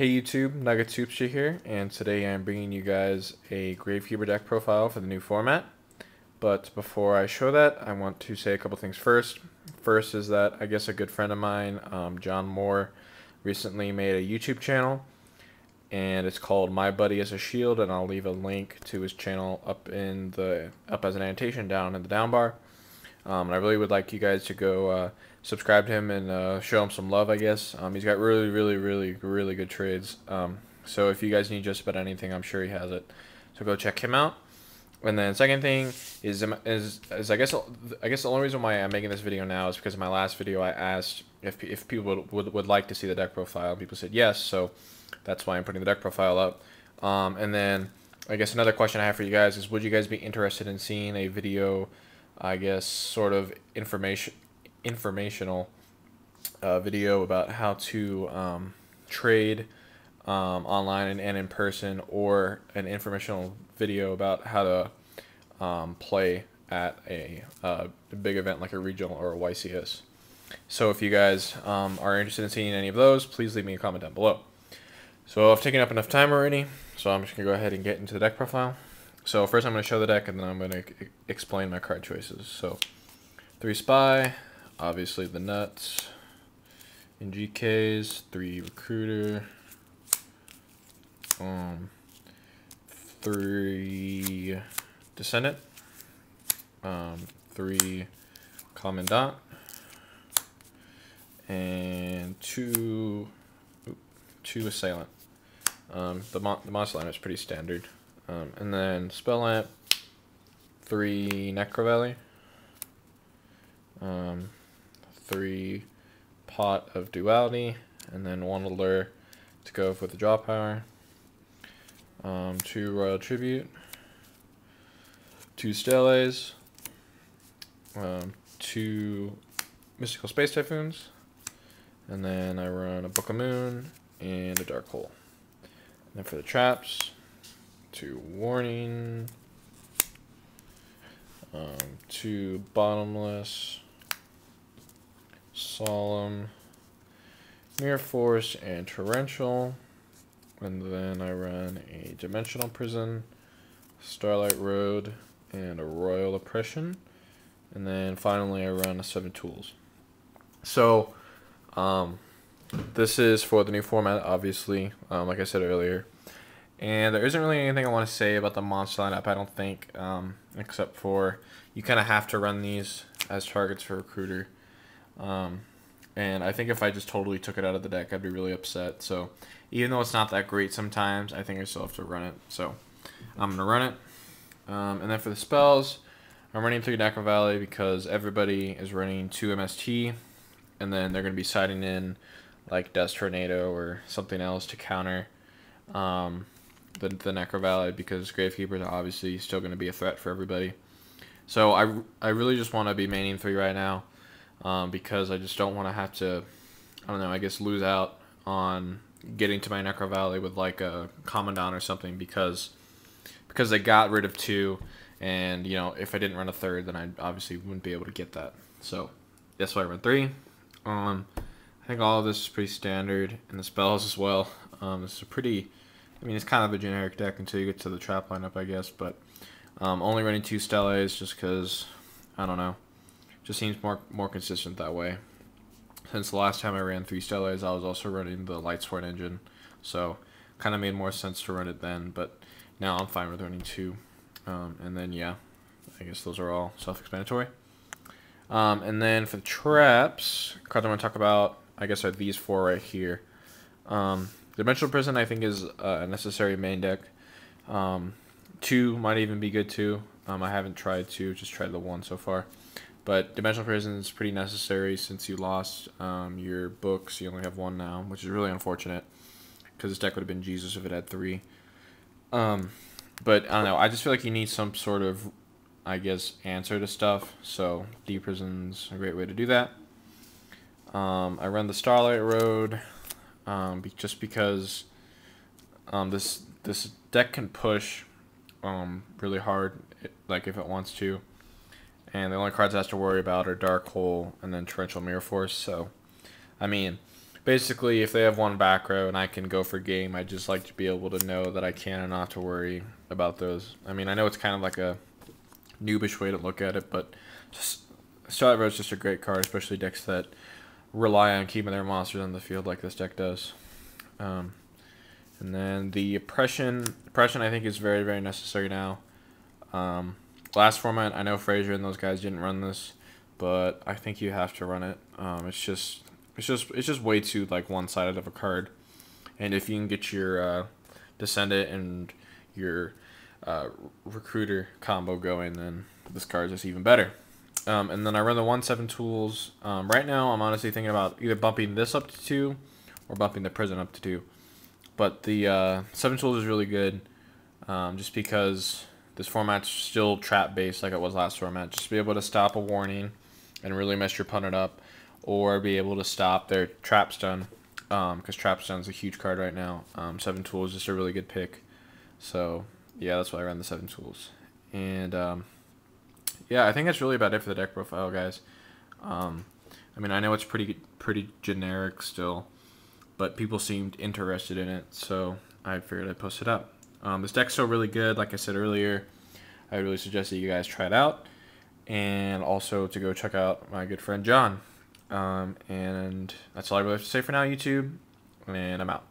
Hey YouTube, NuggetsHoopster here, and today I'm bringing you guys a Gravekeeper deck profile for the new format. But before I show that, I want to say a couple things first. First is that I guess a good friend of mine, John Moore, recently made a YouTube channel, and it's called My Buddy is a Shield, and I'll leave a link to his channel up as an annotation down in the down bar. And I really would like you guys to go subscribe to him and show him some love, I guess. He's got really good trades. So if you guys need just about anything, I'm sure he has it. So go check him out. And then second thing is I guess the only reason why I'm making this video now is because in my last video I asked if people would like to see the deck profile. People said yes, so that's why I'm putting the deck profile up. And then I guess another question I have for you guys is, would you guys be interested in seeing a video, I guess, sort of informational video about how to trade online and in person, or an informational video about how to play at a big event like a regional or a YCS. So if you guys are interested in seeing any of those, please leave me a comment down below. So I've taken up enough time already, so I'm just going to go ahead and get into the deck profile. So first I'm going to show the deck, and then I'm going to explain my card choices. So 3 Spy, obviously the nuts, in GKs, 3 Recruiter, 3 Descendant, 3 Commandant, and 2 Assailant. The monster line is pretty standard. And then Spell Lamp, 3 Necro Valley, 3 Pot of Duality, and then 1 Allure to go with the draw power, 2 Royal Tribute, 2 Stellays, 2 Mystical Space Typhoons, and then I run a Book of Moon and a Dark Hole. And then for the traps, 2 Warning, 2 Bottomless, Solemn, Mirror Force, and Torrential. And then I run a Dimensional Prison, Starlight Road, and a Royal Oppression. And then finally I run a 7 Tools. So this is for the new format, obviously, like I said earlier. And there isn't really anything I want to say about the monster lineup, I don't think, except for you kind of have to run these as targets for Recruiter. And I think if I just totally took it out of the deck, I'd be really upset. So even though it's not that great sometimes, I think I still have to run it. So I'm going to run it. And then for the spells, I'm running 3 Necro Valley because everybody is running 2 MST. And then they're going to be siding in like Death Tornado or something else to counter the Necro Valley, because Gravekeeper is obviously still going to be a threat for everybody. So I really just want to be maining 3 right now, because I just don't want to have to, I don't know, I guess lose out on getting to my Necro Valley with like a Commandant or something, because they got rid of 2, and you know, if I didn't run a 3rd, then I obviously wouldn't be able to get that. So that's why I run 3. I think all of this is pretty standard, and the spells as well. This is a pretty, I mean, it's kind of a generic deck until you get to the trap lineup, I guess, but only running 2 Stellays just because, I don't know, just seems more consistent that way. Since the last time I ran 3 Stellays, I was also running the Lightsworn engine, so kind of made more sense to run it then, but now I'm fine with running 2. And then, yeah, I guess those are all self-explanatory. And then for the traps, cards I want to talk about, I guess, are these 4 right here. Dimensional Prison, I think, is a necessary main deck. 2 might even be good too. I haven't tried 2, just tried the 1 so far. But Dimensional Prison is pretty necessary since you lost your books. You only have 1 now, which is really unfortunate, because this deck would have been Jesus if it had 3. But I don't know, I just feel like you need some sort of, I guess, answer to stuff. So Deep Prison's a great way to do that. I run the Starlight Road just because this deck can push really hard, like if it wants to. And the only cards it has to worry about are Dark Hole and then Torrential Mirror Force. So, I mean, basically, if they have one back row and I can go for game, I just like to be able to know that I can and not to worry about those. I mean, I know it's kind of like a noobish way to look at it, but just Starlight Road is just a great card, especially decks that rely on keeping their monsters on the field like this deck does. And then the oppression I think is very, very necessary now. Last format, I know Frazier and those guys didn't run this, but I think you have to run it. It's just way too like one-sided of a card, and if you can get your Descendant and your Recruiter combo going, then this card is just even better. And then I run the 1/7 tools. Right now, I'm honestly thinking about either bumping this up to 2 or bumping the prison up to 2. But the 7 tools is really good, just because this format's still trap based like it was last format. Just be able to stop a warning and really mess your opponent up, or be able to stop their trap stun, because trap stun is a huge card right now. 7 tools is just a really good pick. So yeah, that's why I ran the 7 tools. And yeah, I think that's really about it for the deck profile, guys. I mean, I know it's pretty generic still, but people seemed interested in it, so I figured I'd post it up. This deck's still really good. Like I said earlier, I really suggest that you guys try it out, and also to go check out my good friend John. And that's all I really have to say for now, YouTube, and I'm out.